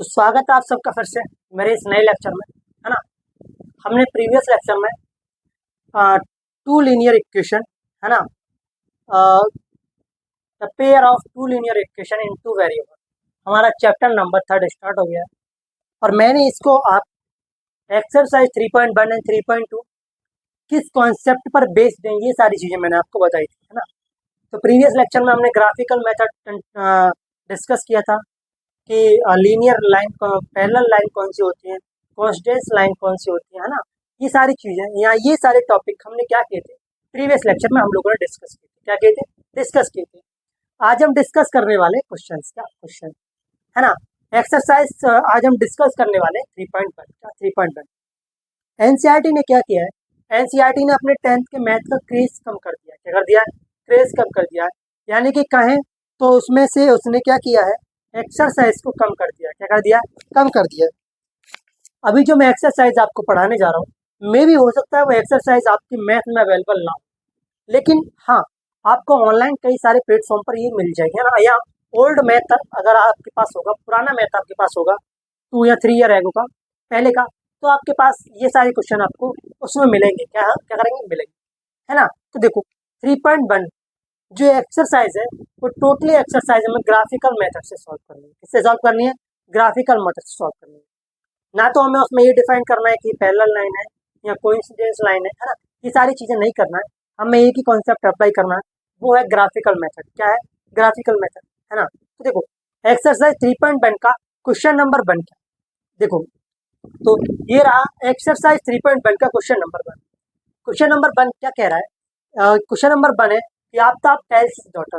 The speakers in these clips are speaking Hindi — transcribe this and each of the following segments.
तो स्वागत है आप सबका फिर से मेरे इस नए लेक्चर में, है ना। हमने प्रीवियस लेक्चर में टू लीनियर इक्वेशन, है ना, the pair of two linear equation in two variable, हमारा चैप्टर नंबर 3 स्टार्ट हो गया है। और मैंने इसको आप एक्सरसाइज 3.1 एंड 3.2 किस कॉन्सेप्ट पर बेस्ड है, ये सारी चीज़ें मैंने आपको बताई थी, है ना। तो प्रीवियस लेक्चर में हमने ग्राफिकल मेथड डिस्कस किया था कि लीनियर लाइन, पैरेलल लाइन कौन सी होती है, कोऑर्डिनेट्स लाइन कौन सी होती है ना। ये सारी चीज़ें यहाँ, ये सारे टॉपिक हमने क्या किए थे प्रीवियस लेक्चर में, हम लोगों ने डिस्कस किए थे। क्या किए थे? डिस्कस किए थे। आज हम डिस्कस करने वाले क्वेश्चन, क्या क्वेश्चन है ना, एक्सरसाइज आज हम डिस्कस करने वाले 3.1 क्या 3.1। एनसीईआरटी ने क्या किया है, एनसीईआरटी ने अपने 10th के मैथ का क्रेज कम कर दिया। क्या कर दिया है? क्रेज कम कर दिया है। यानी कि कहें तो उसमें से उसने क्या किया है, एक्सरसाइज को कम कर दिया। क्या कर दिया? कम कर दिया। अभी जो मैं एक्सरसाइज आपको पढ़ाने जा रहा हूँ, मे भी हो सकता है वो एक्सरसाइज आपकी मैथ में अवेलेबल ना हो, लेकिन हाँ, आपको ऑनलाइन कई सारे प्लेटफॉर्म पर ये मिल जाएगी, है ना। या ओल्ड मैथ अगर आपके पास होगा, पुराना मैथ आपके पास होगा 2 या 3 ईयर एगो का, पहले का, तो आपके पास ये सारे क्वेश्चन आपको उसमें मिलेंगे। क्या करेंगे? मिलेंगे, है ना। तो देखो 3.1 जो एक्सरसाइज है वो टोटली एक्सरसाइज हमें ग्राफिकल मेथड से सॉल्व करनी है। किससे सॉल्व करनी है? ग्राफिकल मेथड से सॉल्व करनी है। ना तो हमें उसमें ये डिफाइन करना है कि पैरेलल लाइन है या कोइंसिडेंस लाइन है ना। ये सारी चीज़ें नहीं करना है, हमें एक ही कॉन्सेप्ट अप्लाई करना है, वो है ग्राफिकल मेथड। क्या है? ग्राफिकल मेथड, है ना। तो देखो एक्सरसाइज 3.1 का क्वेश्चन नंबर 1 क्या, देखो तो ये रहा एक्सरसाइज 3.1 का क्वेश्चन नंबर 1। क्वेश्चन नंबर 1 क्या कह रहा है? क्वेश्चन नंबर 1 है कि आफ्ताब टेल्स डॉटर,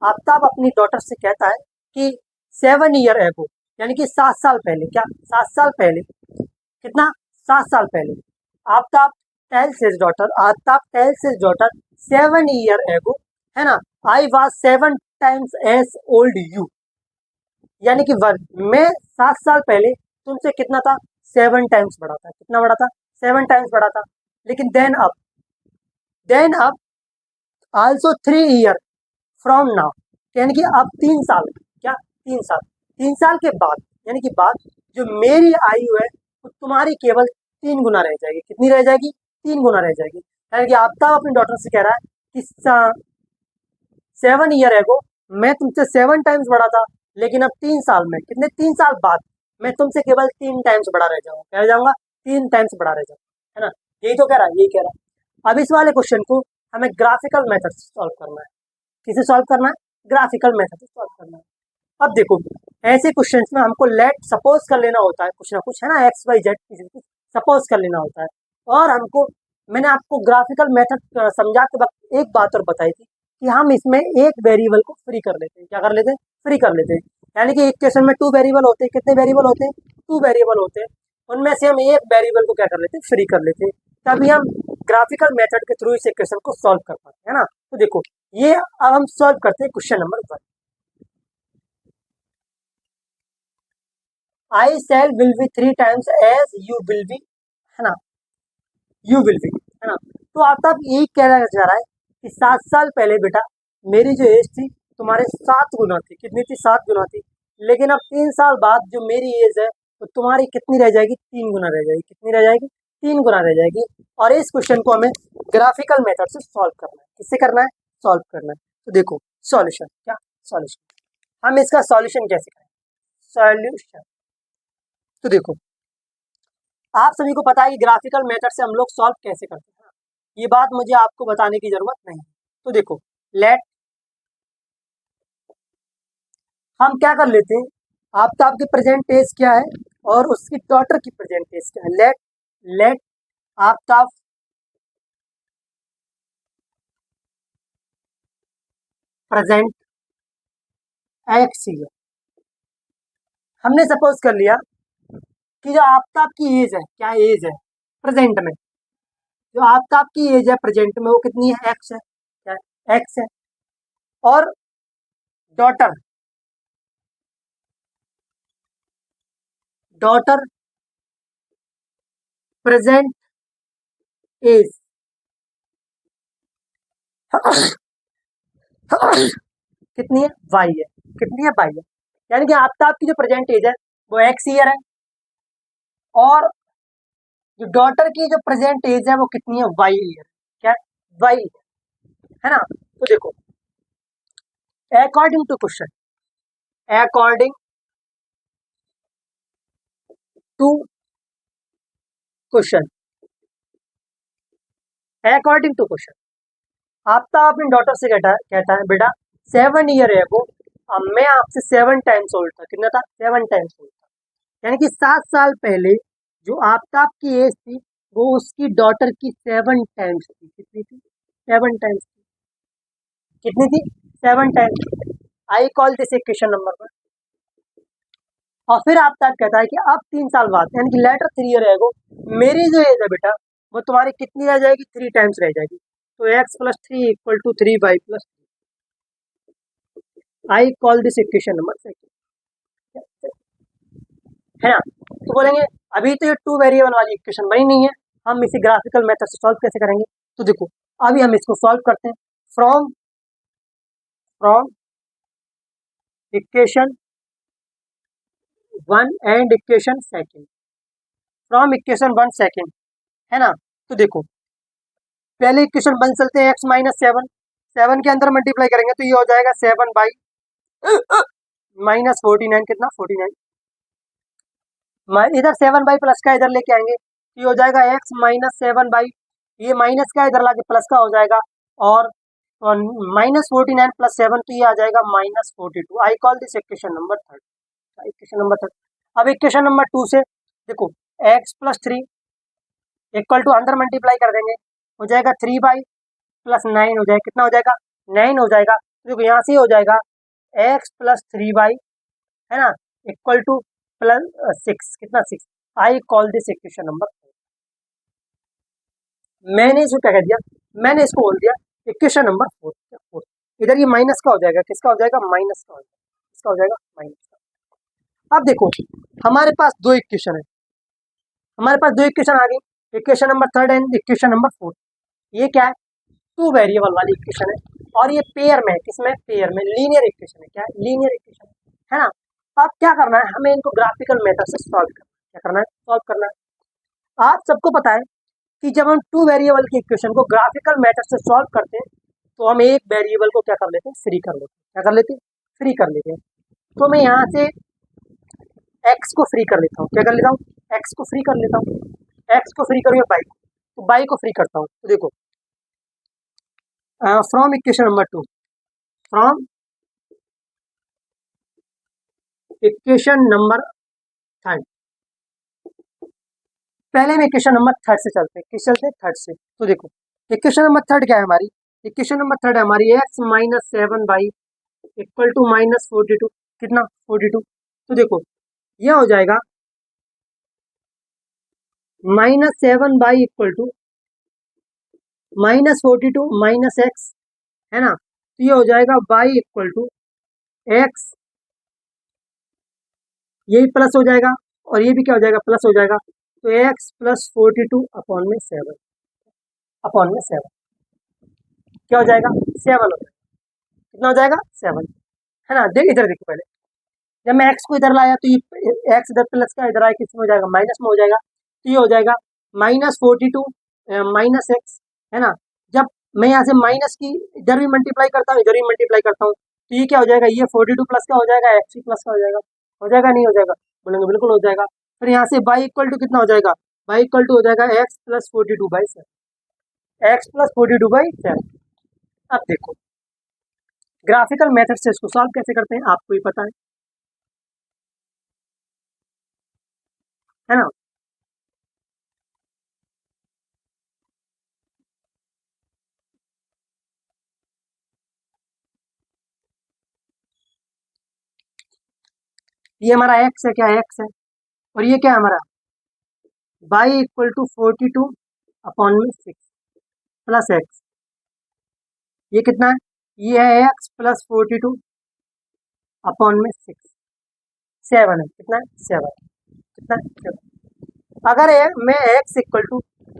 आफ्ताब अपनी डॉटर से कहता है कि 7 ईयर एगो, यानी कि 7 साल पहले, क्या 7 साल पहले, कितना 7 साल पहले, Aftab tells his daughter, Aftab tells his daughter 7 year ago, है ना, I was 7 times as old you, यानी कि मैं 7 साल पहले तुमसे कितना था? 7 टाइम्स बड़ा था। कितना बड़ा था? 7 टाइम्स बड़ा था। लेकिन देन अब आल्सो 3 ईयर फ्रॉम नाउ, यानी कि अब 3 साल, क्या 3 साल, 3 साल के बाद, यानी कि बाद, जो मेरी आयु है वो तुम्हारी केवल 3 गुना रह जाएगी। कितनी रह जाएगी? 3 गुना रह जाएगी। यानी कि आफ्ताब अपनी डॉटर से कह रहा है कि 7 ईयर एगो मैं तुमसे 7 टाइम्स बड़ा था, लेकिन अब 3 साल में, कितने 3 साल बाद मैं तुमसे केवल 3 टाइम्स बड़ा रह जाऊंगा। क्या रह जाऊंगा? 3 टाइम्स बड़ा रह जाऊंगा, है ना। यही तो कह रहा है, यही कह रहा है। अब इस वाले क्वेश्चन को हमें ग्राफिकल मेथड से सॉल्व करना है। किसे सॉल्व करना है? ग्राफिकल मेथड से सॉल्व करना है। अब देखो ऐसे क्वेश्चंस में हमको लेट सपोज कर लेना होता है, कुछ ना कुछ, है ना, एक्स वाई जेड सपोज कर लेना होता है। और हमको, मैंने आपको ग्राफिकल मेथड समझाते वक्त एक बात और बताई थी कि हम इसमें एक वेरिएबल को फ्री कर लेते हैं। क्या कर लेते हैं? फ्री कर लेते हैं। यानी कि एक क्वेश्चन में 2 वेरिएबल होते हैं। कितने वेरिएबल होते हैं? 2 वेरिएबल होते हैं। उनमें से हम एक वेरिएबल को क्या कर लेते हैं? फ्री कर लेते हैं। तभी हम ग्राफिकल मेथड के थ्रू इस इक्वेशन को सॉल्व कर पाते हैं ना। तो देखो ये अब हम सॉल्व करते हैं question number 1। I shall will be 3 times as you will be, है ना, यू विल बी, है ना। तो आप यही कहना चाह रहा है कि 7 साल पहले बेटा मेरी जो एज थी तुम्हारे 7 गुना थी। कितनी थी? 7 गुना थी। लेकिन अब 3 साल बाद जो मेरी एज है तो तुम्हारी कितनी रह जाएगी? 3 गुना रह जाएगी। कितनी रह जाएगी? 3 गुना रह जाएगी। और इस क्वेश्चन को हमें ग्राफिकल मेथड से सॉल्व करना है। किससे करना है? सॉल्व करना है। तो देखो सॉल्यूशन, क्या सॉल्यूशन, हम इसका सॉल्यूशन कैसे करें? सॉल्यूशन, तो देखो आप सभी को पता है कि ग्राफिकल मेथड से हम लोग सॉल्व कैसे करते हैं, ये बात मुझे आपको बताने की जरूरत नहीं है। तो देखो लेट, हम क्या कर लेते हैं, आपकी प्रेजेंट एज क्या है और उसकी डॉटर की प्रेजेंट एज क्या है। Let let Aftab present x year, हमने सपोज कर लिया कि जो आफ्ताब की एज है, क्या एज है प्रेजेंट में, जो आफ्ताब की एज है प्रेजेंट में वो कितनी है? एक्स है। क्या है? एक्स है। और डॉटर, डॉटर प्रेजेंट एज कितनी है? वाई है। कितनी है? वाई है। यानी कि आफ्ताब की जो प्रेजेंट एज है वो x ईयर है, और जो डॉटर की जो प्रेजेंट एज है वो कितनी है, y ईयर। क्या y है ना। तो देखो according to question, according to question, according to question आपका अपनी डॉटर से कहता है बेटा 7 ईयर है वो, अब मैं आपसे 7 टाइम्स ओल्ड था। कितना था, 7 टाइम्स ओल्ड था। यानी कि 7 साल पहले जो आफ्ताब की एज थी वो उसकी डॉटर की 7 टाइम्स थी। कितनी थी, 7 टाइम्स थी। कितनी थी, 7 times. I call this equation number 1। और फिर आफ्ताब कहता है कि अब 3 साल बाद, यानी कि लेटर 3 ईयर है वो, मेरी जो एज है बेटा वो तुम्हारी कितनी रह जाएगी, 3 टाइम्स रह जाएगी। तो x + 3 = 3y + 3। I call this equation number 2, है ना। तो बोलेंगे अभी तो ये 2 वेरिएबल वाली इक्वेशन बनी नहीं है, हम इसे ग्राफिकल मेथड से सॉल्व कैसे करेंगे। तो देखो अभी हम इसको सॉल्व करते हैं from equation 1 and equation second. From equation 1 second, है ना। तो देखो पहले इक्वेशन 1 चलते हैं, x - 7, 7 के अंदर मल्टीप्लाई करेंगे तो ये हो जाएगा 7 बाई -49। कितना, 49। इधर 7 बाई प्लस का इधर लेके आएंगे तो ये हो जाएगा x - 7 बाई, ये माइनस का इधर लाके प्लस का हो जाएगा, और -49 + 7 तो ये आ जाएगा -42। आई call this equation number 3। Equation number 3। अब इक्वेशन नंबर 2 से देखो x + 3 = अंदर मल्टीप्लाई कर देंगे, हो जाएगा 3 बाई +9 हो जाएगा। कितना हो जाएगा, 9 हो जाएगा। तो देखो यहाँ से हो जाएगा x + 3 बाई, है ना, = +6। कितना, 6। आई कॉल दिस इक्वेशन नंबर 4। मैंने इसको क्या कह दिया, मैंने इसको बोल दिया इक्वेशन नंबर 4। इधर ये माइनस का हो जाएगा, किसका हो जाएगा, माइनस का हो जाएगा, किसका हो जाएगा, माइनस का। अब देखो हमारे पास 2 इक्वेशन है, हमारे पास 2 इक्वेशन आ गई, equation number 3 and equation number 4। ये क्या है, 2 वेरिएबल वाली इक्वेशन है, और ये पेयर में, किसमें, पेयर में, लीनियर इक्वेशन है। क्या है, लीनियर इक्वेशन है ना। अब क्या करना है, हमें इनको ग्राफिकल मेथड से सॉल्व करना है। क्या करना है, सॉल्व करना है। आप सबको पता है कि जब हम 2 वेरिएबल की इक्वेशन को ग्राफिकल मेथड से सॉल्व करते हैं तो हम एक वेरिएबल को क्या कर लेते हैं, फ्री कर लेते हैं। क्या कर लेते हैं, फ्री कर लेते हैं। तो मैं यहाँ से x को फ्री कर लेता हूँ। क्या कर लेता हूँ, x को फ्री कर लेता हूँ। x को फ्री करूँ बाई को, तो बाई को फ्री करता हूँ। तो देखो from equation number 2, from equation number 3, पहले हम इक्वेशन नंबर 3 से चलते हैं। किस चलते हैं, 3 से। तो देखो इक्वेशन नंबर 3 क्या है हमारी, इक्वेशन नंबर 3 है हमारी x - 7 बाई = -42। कितना, 42। तो देखो यह हो जाएगा -7 बाई = -42 - x, है ना। तो ये हो जाएगा y = x, यही प्लस हो जाएगा और ये भी क्या हो जाएगा, प्लस हो जाएगा। तो x + 42 अपॉन में 7, अपॉन में 7 क्या हो जाएगा, 7 हो जाएगा। कितना हो जाएगा, 7, है ना। देख इधर देखो, पहले जब मैं x को इधर लाया तो ये x इधर प्लस का इधर आया, किस में हो जाएगा, माइनस में हो जाएगा। तो ये हो जाएगा -42 -x, है ना। जब मैं यहाँ से माइनस की इधर भी मल्टीप्लाई करता हूँ, इधर भी मल्टीप्लाई करता हूँ, तो ये क्या हो जाएगा, ये 42 प्लस का हो जाएगा, x प्लस का हो जाएगा, नहीं हो जाएगा, बोलेंगे बिल्कुल हो जाएगा। फिर यहाँ से y = कितना हो जाएगा, y = हो जाएगा x + 42/7, x + 42/7। अब देखो ग्राफिकल मेथड से इसको सॉल्व कैसे करते हैं, आपको ही पता है ना। ये हमारा x है, क्या x है, और ये क्या है हमारा y = 42 अपॉन में 6 प्लस x। ये कितना है, ये है x + 42 अपॉन में 6, 7 है। कितना है, 7, कितना है, 7। अगर मैं x =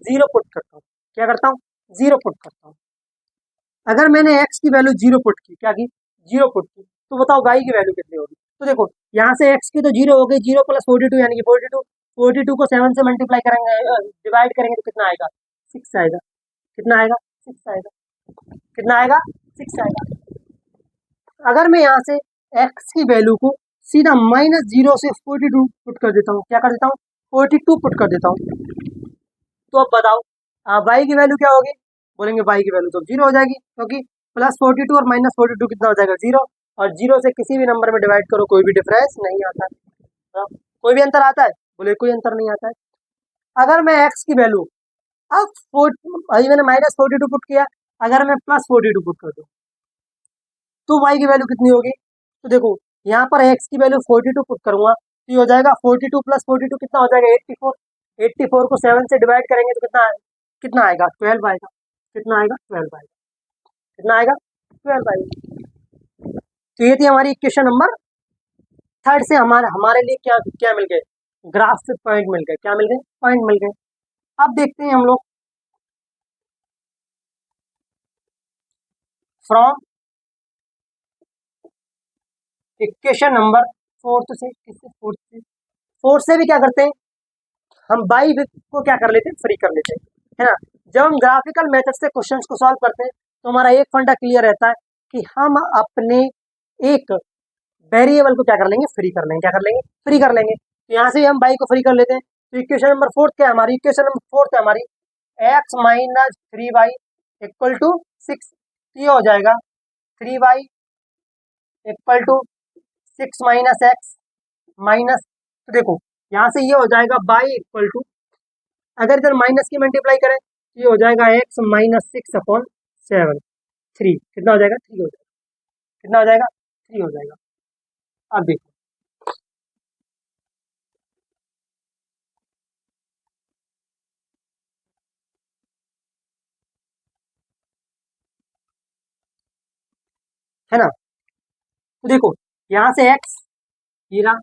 0 पुट करता हूँ, क्या करता हूँ, 0 पुट करता हूँ। अगर मैंने x की वैल्यू 0 पुट की, क्या की, 0 पुट की, तो बताओ y की वैल्यू कितनी होगी, तो देखो यहाँ से x की तो जीरो हो गई, जीरो प्लस 42 यानी कि 42, 42 को 7 से मल्टीप्लाई करेंगे, डिवाइड करेंगे तो कितना आएगा, 6 आएगा। कितना आएगा, 6 आएगा। कितना आएगा, 6 आएगा। अगर मैं यहाँ से x की वैल्यू को सीधा -0 से 42 पुट कर देता हूँ, क्या कर देता हूँ, 42 पुट कर देता हूँ, तो अब बताओ y की वैल्यू क्या होगी, बोलेंगे y की वैल्यू तो 0 हो जाएगी, क्योंकि +42 और -42 कितना हो जाएगा, 0, और 0 से किसी भी नंबर में डिवाइड करो कोई भी डिफरेंस नहीं आता है। हाँ, कोई भी अंतर आता है, बोले कोई अंतर नहीं आता है। अगर मैं x की वैल्यू अब अभी मैंने -42 पुट किया, अगर मैं +42 पुट कर दूँ तो y की वैल्यू कितनी होगी, तो देखो यहाँ पर x की वैल्यू 42 पुट करूंगा तो ये हो जाएगा 42 + 42 कितना हो जाएगा, 84। 84 को 7 से डिवाइड करेंगे तो कितना कितना आएगा, 12 आएगा। कितना आएगा, 12 आएगा। कितना आएगा, 12 आएगा। तो ये थी हमारी इक्वेशन नंबर थर्ड से हमारे हमारे लिए क्या क्या मिल गए, ग्राफ से पॉइंट मिल गए, क्या मिल गए, पॉइंट मिल गए। अब देखते हैं हम लोग फ्रॉम इक्वेशन नंबर फोर्थ से, किससे, फोर्थ से भी क्या करते हैं हम बाई को क्या कर लेते हैं, फ्री कर लेते हैं, है ना। जब हम ग्राफिकल मेथड से क्वेश्चंस को सॉल्व करते हैं तो हमारा एक फंडा क्लियर रहता है कि हम अपने एक वेरिएबल को क्या कर लेंगे, फ्री कर लेंगे, क्या कर लेंगे, फ्री कर लेंगे। तो यहाँ से हम बाई को फ्री कर लेते हैं। तो इक्वेशन नंबर फोर्थ क्या है हमारी, इक्वेशन नंबर फोर्थ है हमारी x - 3y = 6। ये हो जाएगा 3y = 6 - x माइनस, तो देखो यहाँ से ये हो जाएगा y = अगर इधर माइनस की मल्टीप्लाई करें तो ये हो जाएगा x - 6/7, 3 कितना हो जाएगा, 3 हो जाएगा। कितना हो जाएगा, 3 हो जाएगा। अब देखो है ना, तो देखो यहाँ से x ये रहा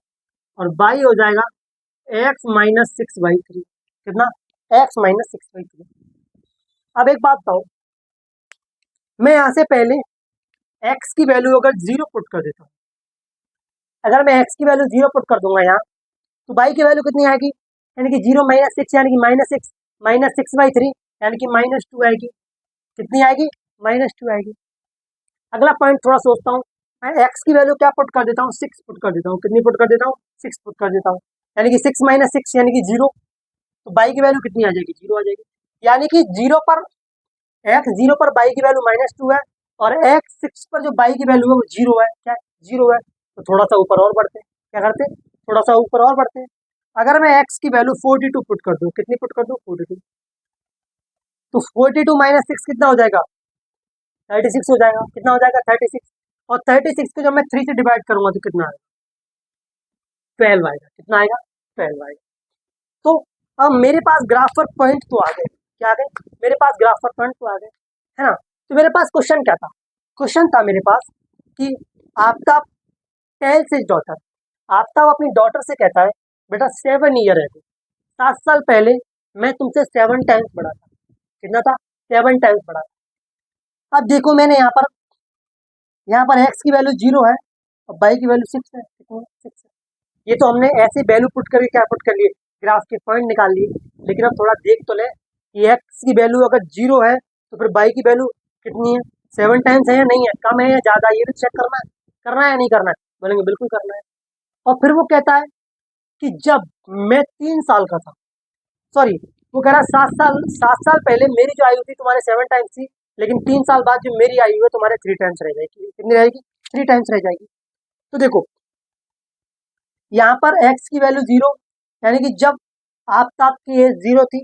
और y हो जाएगा x - 6/3, कितना, x - 6/3। अब एक बात बताओ, मैं यहाँ से पहले x की वैल्यू अगर 0 पुट कर देता हूँ, अगर मैं x की वैल्यू 0 पुट कर दूंगा यहाँ, तो y की वैल्यू कितनी आएगी, यानी कि 0 - 6 यानी कि -6/3 यानी कि -2 आएगी। कितनी आएगी, -2 आएगी। अगला पॉइंट थोड़ा सोचता हूँ, मैं x की वैल्यू क्या पुट कर देता हूँ, 6 पुट कर देता हूँ। कितनी पुट कर देता हूँ, 6 पुट कर देता हूँ, यानी कि 6 - 6 यानी कि 0। तो y की वैल्यू कितनी आ जाएगी, 0 आ जाएगी। यानी कि 0 पर x 0 पर y की वैल्यू -2 है और x6 पर जो y की वैल्यू है वो 0 है, क्या 0 है। तो थोड़ा सा ऊपर और बढ़ते हैं, क्या करते हैं, थोड़ा सा ऊपर और बढ़ते हैं। अगर मैं x की वैल्यू 42 पुट कर दूं, कितनी पुट कर दूं, 42, तो 42 - 6 कितना हो जाएगा, 36 हो जाएगा। कितना हो जाएगा, 36। और 36 को जब मैं 3 से डिवाइड करूंगा तो कितना आएगा, 12 आएगा। कितना आएगा, 12 आएगा। तो अब मेरे पास ग्राफ पर पॉइंट तो आ गए, क्या आ गए, मेरे पास ग्राफ पर पॉइंट तो आ गए, है ना। तो मेरे पास क्वेश्चन क्या था, क्वेश्चन था मेरे पास कि Aftab tells his daughter, Aftab अपनी डॉटर से कहता है बेटा 7 ईयर है, 7 साल पहले मैं तुमसे 7 टाइम्स बड़ा था। कितना था, 7 टाइम्स बड़ा था। अब देखो मैंने यहाँ पर x की वैल्यू 0 है और y की वैल्यू 6 है, कितनी, 6 है। ये तो हमने ऐसे वैल्यू पुट करके क्या पुट कर लिए, ग्राफ के पॉइंट निकाल लिए। लेकिन अब थोड़ा देख तो ले कि x की वैल्यू अगर 0 है तो फिर y की वैल्यू कितनी है, 7 टाइम्स है या नहीं है, कम है या ज्यादा, ये भी चेक करना है या नहीं करना है, बोलेंगे बिल्कुल करना है। और फिर वो कहता है कि जब मैं 3 साल का था, सॉरी वो कह रहा है 7 साल, 7 साल पहले मेरी जो आयु थी तुम्हारे 7 टाइम्स थी, लेकिन 3 साल बाद जो मेरी आयु है तुम्हारे 3 टाइम्स रह जाएगी। कितनी रहेगी, 3 टाइम्स रह जाएगी। तो देखो यहाँ पर x की वैल्यू 0, यानी कि जब आफ्ताब की एज 0 थी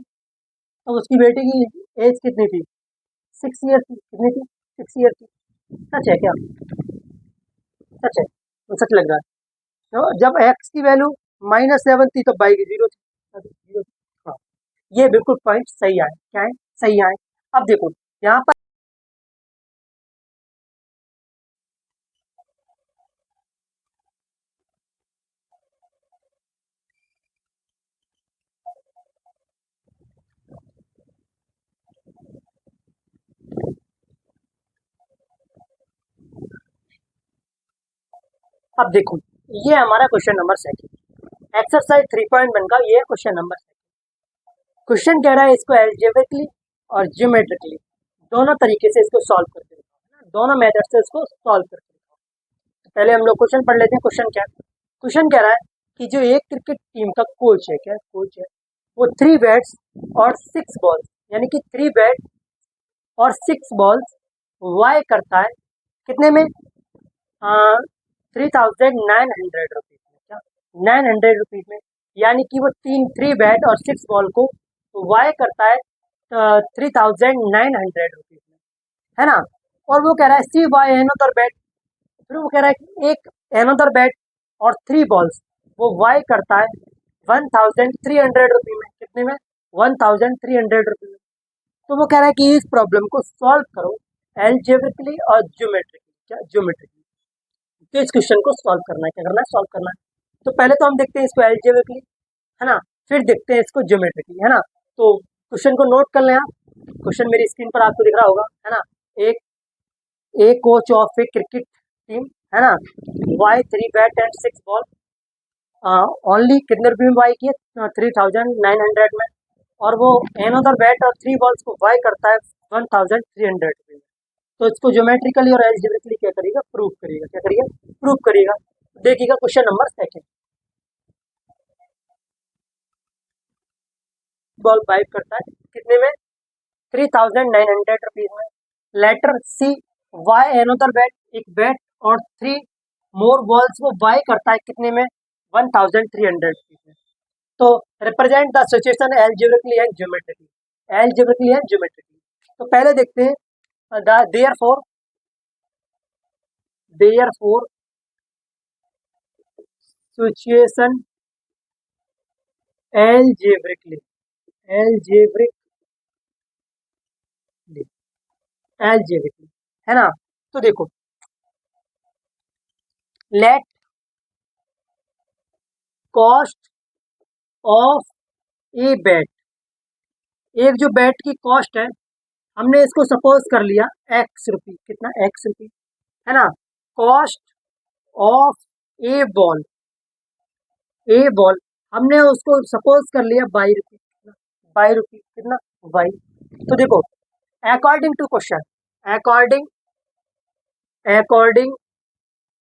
तो उसकी बेटे की एज कितनी थी, 6 ईयर थी। कितनी थी, 6 ईयर थी। सच है क्या, सच है, तो सच लग रहा है। तो जब x की वैल्यू -7 थी तो y की 0 थी, 0 थी। हाँ, ये बिल्कुल पॉइंट सही आए, क्या है, सही आए। अब देखो यहाँ पर अब देखो ये हमारा क्वेश्चन नंबर सेकंड, एक्सरसाइज 3.1 का ये क्वेश्चन नंबर सेकंड। क्वेश्चन कह रहा है इसको एल्जेब्रिकली और ज्योमेट्रिकली दोनों तरीके से इसको सॉल्व करके दिखाओ, दोनों मेथड से इसको सॉल्व करके दिखाओ। पहले हम लोग क्वेश्चन पढ़ लेते हैं। क्वेश्चन क्या है? क्वेश्चन कह रहा है कि जो एक क्रिकेट टीम का कोच है, क्या कोच है, वो 3 बैट्स और 6 बॉल्स, यानी कि 3 बैट और 6 बॉल्स वाई करता है कितने में? 3,900 रुपीज में। क्या 900 रुपीज में? यानी कि वो 3 बैट और 6 बॉल को वाई करता है 3,900 रुपीज में, है ना। और वो कह रहा है सी वाई एनदर बैट, फिर वो कह रहा है कि एक एनदर बैट और 3 बॉल्स वो वाई करता है 1,300 रुपीज में। कितने में? 1,300 रुपीज में। तो वो कह रहा है कि इस प्रॉब्लम को सॉल्व करो एल्जेब्रिकली और ज्योमेट्रिकली। क्या? ज्योमेट्रिकली। तो इस क्वेश्चन को सॉल्व करना है, क्या करना है? सॉल्व करना है। तो पहले तो हम देखते हैं इसको एल्जेब्रिकली, है ना, फिर देखते हैं इसको ज्योमेट्रिकली, है ना। तो क्वेश्चन को नोट कर लें आप। क्वेश्चन मेरी स्क्रीन पर आपको दिख रहा होगा, है ना। एक coach of a cricket team, है ना, वाई 3 बैट एंड 6 बॉल, ओनली कितने रुपये में वाई किए? 3,900 में। और वो एनदर बैट और 3 बॉल्स को वाई करता है 1,300 रुपये में। तो इसको ज्योमेट्रिकली और एल्जेब्रिकली क्या करेगा? प्रूव करेगा। क्या करेगा? प्रूव करेगा। देखिएगा question number second, ball buy करता है कितने में? 3,900 रुपीज में। लेटर सी वाई एनदर बैट, एक बैट और 3 मोर बॉल्स को वाई करता है कितने में? 1,300 रुपीज में। तो represent the situation algebraically and geometrically, algebraically and geometrically. तो पहले देखते हैं therefore situation algebraically, algebraically, algebraically, है ना। तो देखो, let cost of a bat, एक जो बैट की कॉस्ट है हमने इसको सपोज कर लिया x रुपी। कितना? x रुपी, है ना। Cost of A ball, A ball हमने उसको सपोज कर लिया y रुपी। y रुपी कितना? y। तो देखो, according to question, according according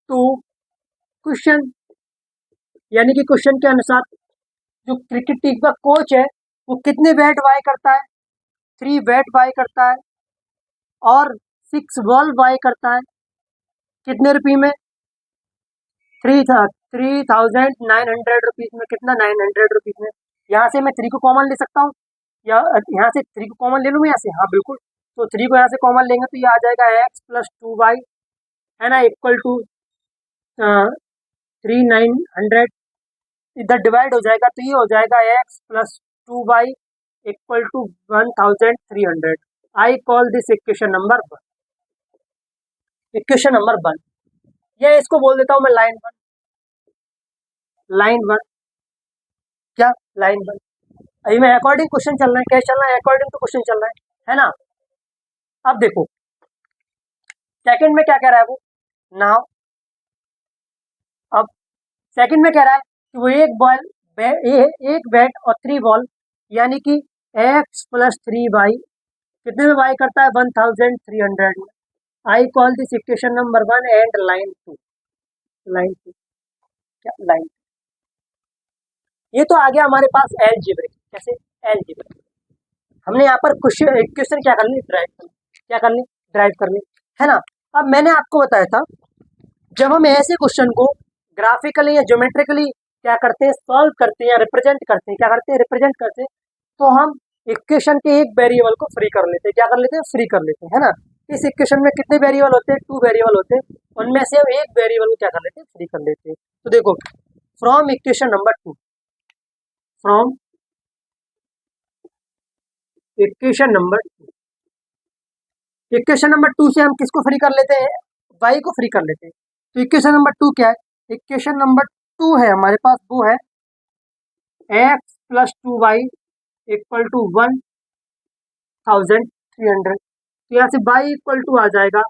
to question, यानी कि क्वेश्चन के अनुसार जो क्रिकेट टीम का कोच है वो कितने बैट बाय करता है? 3 बैट बाय करता है और 6 बॉल बाय करता है कितने रुपये में? 3,900 रुपीज में। कितना? 900 रुपीज में। यहाँ से मैं 3 को कॉमन ले सकता हूँ, या यहाँ से 3 को कॉमन ले लूँ मैं यहाँ से? हाँ बिल्कुल। तो 3 को यहाँ से कॉमन लेंगे तो ये आ जाएगा x+2y, है ना, इक्वल टू 3,900। इधर डिवाइड हो जाएगा तो ये हो जाएगा x+2y equal to 1,300। I call this equation number 1, equation number 1। ये इसको बोल देता हूँ मैं लाइन 1, लाइन 1। क्या? लाइन 1। अभी मैं अकॉर्डिंग क्वेश्चन चल रहा है, क्या चल रहा है? अकॉर्डिंग टू क्वेश्चन चल रहा है ना। अब देखो सेकंड में क्या कह रहा है वो नाउ। अब सेकंड में कह रहा है कि वो एक बॉल, एक बैट और 3 बॉल, यानी कि x+3y कितने में बाय करता है? 1,300 में। आई call this equation number 1 and line 2, line 2। क्या? लाइन, ये तो आ गया हमारे पास एल्जेब्रिक। कैसे? एल्जेब्रिक। हमने यहाँ पर क्वेश्चन क्या करनी? ड्राइव करनी। क्या करनी? ड्राइव करनी, है ना। अब मैंने आपको बताया था जब हम ऐसे क्वेश्चन को ग्राफिकली या ज्योमेट्रिकली क्या करते हैं? सॉल्व करते हैं या रिप्रेजेंट करते हैं। क्या करते हैं? रिप्रेजेंट करते हैं। तो हम इक्वेशन के एक वेरिएबल को फ्री कर लेते हैं। क्या कर लेते हैं? फ्री कर लेते हैं, है ना। इस इक्वेशन में कितने वेरिएबल होते हैं? 2 वेरिएबल होते हैं। उनमें से हम एक वेरिएबल को क्या कर लेते हैं? फ्री कर लेते हैं। तो देखो, from equation number 2, from equation number 2, equation number 2 से हम किसको फ्री कर लेते हैं? y को फ्री कर लेते हैं। तो इक्वेशन नंबर 2 क्या है? इक्वेशन नंबर 2 है हमारे पास, वो है x+2y इक्वल टू 1,300। तो यहाँ से y इक्वल टू आ जाएगा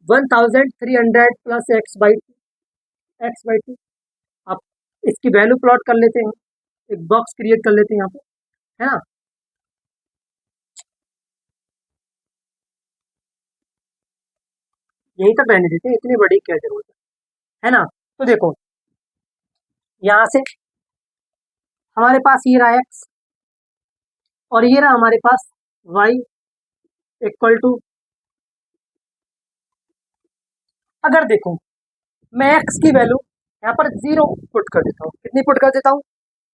1300 प्लस x/2 आप इसकी वैल्यू प्लॉट कर लेते हैं, एक बॉक्स क्रिएट कर लेते हैं यहाँ पे, है ना। यही तक रहने देते हैं, इतनी बड़ी क्या जरूरत है ना। तो देखो यहाँ से हमारे पास ये रहा x और ये रहा हमारे पास y इक्वल टू, अगर देखो मैं x की वैल्यू यहाँ पर 0 पुट कर देता हूँ, कितनी पुट कर देता हूँ,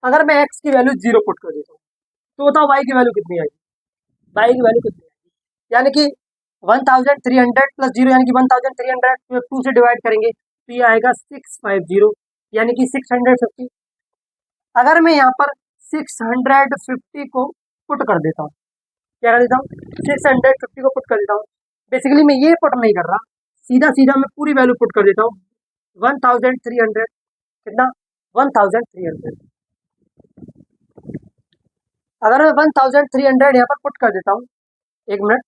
अगर मैं x की वैल्यू 0 पुट कर देता हूँ तो बताओ y की वैल्यू कितनी आएगी, y की वैल्यू कितनी आएगी, यानी कि 1300 प्लस 0 यानी कि 1300 2 से डिवाइड करेंगे तो ये आएगा 650 यानी कि 650। अगर मैं यहाँ पर 650 को पुट कर देता हूँ, क्या कर देता हूँ, 650 को पुट कर देता हूँ, बेसिकली मैं ये पुट नहीं कर रहा, सीधा सीधा मैं पूरी वैल्यू पुट कर देता हूँ 1300, कितना 1300। अगर मैं 1300 यहाँ पर पुट कर देता हूँ, एक मिनट,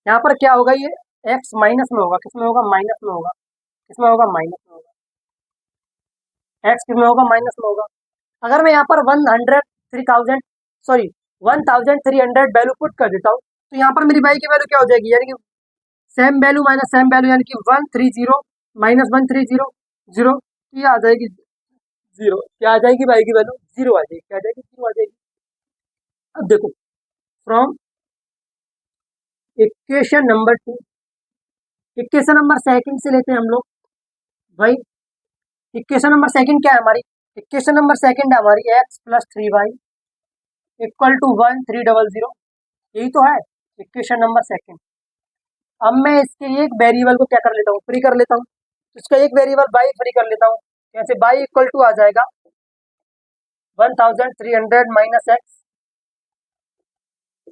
यहाँ पर क्या होगा, ये x माइनस में होगा, किस में होगा, माइनस में होगा, किसमें होगा, माइनस में होगा, x किस में होगा, माइनस में होगा। अगर मैं यहाँ पर 1300 वैल्यू पुट कर देता हूँ तो यहाँ पर मेरी y की वैल्यू क्या हो जाएगी, यानी कि same value minus same value, यानी कि 130 माइनस 130 0, ये आ जाएगी 0, क्या आ जाएगी, y की वैल्यू 0 आ जाएगी, क्या आ जाएगी, 0 आ जाएगी। अब देखो from equation number 2, equation number second से लेते हैं हम लोग भाई। इक्वेशन नंबर सेकंड क्या है हमारी, इक्वेशन नंबर सेकंड है हमारी x plus 3y equal to 1300, यही तो है इक्वेशन नंबर सेकंड। अब मैं इसके लिए एक वेरिएबल को क्या कर लेता हूँ, फ्री कर लेता हूँ, तो इसका एक वेरिएबल y फ्री कर लेता हूँ, जैसे y इक्वल टू आ जाएगा 1300 माइनस एक्स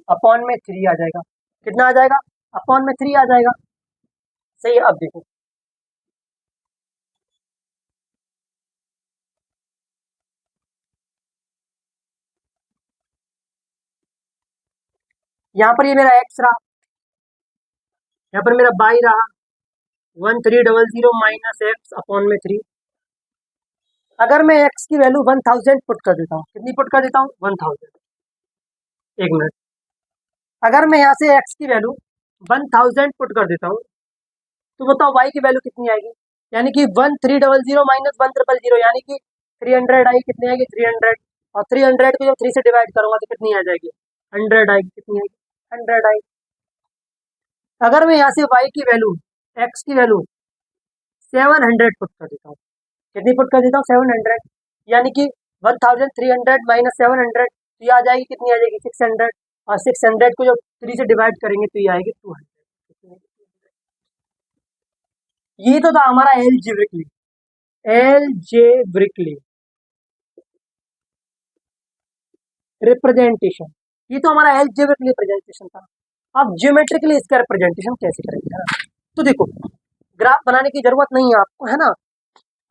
अपॉन में 3 आ जाएगा, कितना आ जाएगा, अपॉन में 3 आ जाएगा, सही है। अब देखो यहाँ पर ये मेरा x रहा, यहाँ पर मेरा y रहा 1300 माइनस एक्स अपॉन में 3। अगर मैं x की वैल्यू 1000 पुट कर देता हूँ, कितनी पुट कर देता हूँ, 1000, एक मिनट, अगर मैं यहाँ से x की वैल्यू 1000 पुट कर देता हूँ तो बताओ y की वैल्यू कितनी आएगी, यानी कि 1300 माइनस 1000 यानी कि 300 आएगी, कितनी आएगी, 300, और 300 को जब 3 से डिवाइड करूंगा तो कितनी आ जाएगी, 100 आएगी, कितनी आएगी, 100 आएगी। अगर मैं यहाँ से y की वैल्यू, x की वैल्यू 700 पुट कर देता हूँ, कितनी पुट कर देता हूँ, 700, यानी कि 1300 माइनस 700 तो ये आ जाएगी, कितनी आ जाएगी, 600, और 600 को जब 3 से डिवाइड करेंगे तो ये आएगी 200। ये तो था हमारा एलजेब्रिकली रिप्रेजेंटेशन, ये तो हमारा एलजेब्रिकली रिप्रेजेंटेशन था। अब ज्योमेट्रिकली इसका रिप्रेजेंटेशन कैसे करेंगे, है ना। तो देखो ग्राफ बनाने की जरूरत नहीं है आपको, है ना,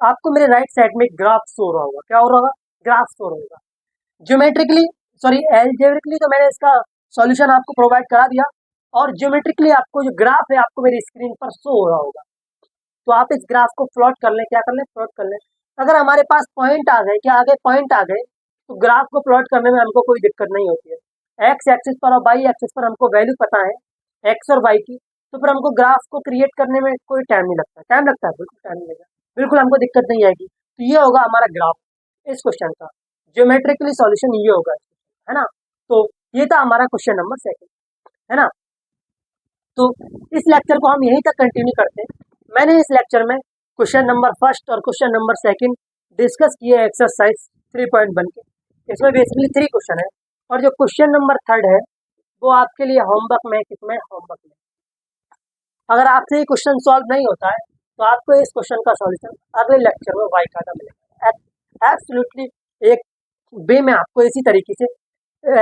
आपको मेरे राइट साइड में ग्राफ शो हो रहा होगा, क्या हो रहा होगा, ग्राफ शो हो रहा होगा। ज्योमेट्रिकली सॉरी एलजेब्रिकली तो मैंने इसका सॉल्यूशन आपको प्रोवाइड करा दिया, और ज्योमेट्रिकली आपको जो ग्राफ है आपको मेरी स्क्रीन पर शो हो रहा होगा, तो आप इस ग्राफ को प्लॉट कर लें, क्या कर लें, प्लॉट कर लें। अगर हमारे पास पॉइंट आ गए, क्या आ गए, पॉइंट आ गए, तो ग्राफ को प्लॉट करने में हमको कोई दिक्कत नहीं होती है। एक्स एक्सिस पर और वाई एक्सिस पर हमको वैल्यू पता है एक्स और वाई की, तो फिर हमको ग्राफ को क्रिएट करने में कोई टाइम नहीं लगता, टाइम लगता है, बिल्कुल टाइम नहीं लगेगा, बिल्कुल हमको दिक्कत नहीं आएगी। तो ये होगा हमारा ग्राफ इस क्वेश्चन का, ज्योमेट्रिकली सॉल्यूशन ये होगा, है ना। तो ये था हमारा क्वेश्चन नंबर सेकंड, है ना। तो इस लेक्चर को हम यहीं तक कंटिन्यू करते हैं। मैंने इस लेक्चर में क्वेश्चन नंबर फर्स्ट और क्वेश्चन नंबर सेकंड डिस्कस किए एक्सरसाइज 3.1 के, इसमें बेसिकली 3 क्वेश्चन है, और जो क्वेश्चन नंबर थर्ड है वो आपके लिए होमवर्क में, किसमें, होमवर्क में। अगर आपसे ये क्वेश्चन सॉल्व नहीं होता है तो आपको इस क्वेश्चन का सॉल्यूशन अगले लेक्चर में वाई काटा मिलेगा एब्सोल्युटली एक वे में। आपको इसी तरीके से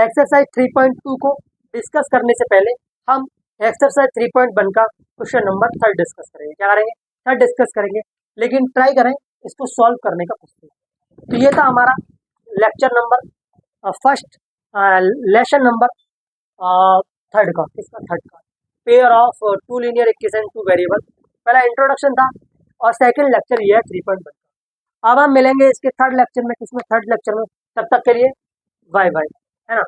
एक्सरसाइज 3.2 को डिस्कस करने से पहले हम एक्सरसाइज 3.1 का क्वेश्चन नंबर थर्ड डिस्कस करेंगे, क्या करेंगे, थर्ड डिस्कस करेंगे, लेकिन ट्राई करें इसको सॉल्व करने का कोशिश। तो ये था हमारा lecture number first, lesson number third का, किसका, थर्ड का। Pair of two linear equation two variable. पहला इंट्रोडक्शन था और सेकंड लेक्चर ये है 3.1। अब हम मिलेंगे इसके थर्ड लेक्चर में, किसमें, थर्ड लेक्चर में। तब तक के लिए बाय बाय, है ना।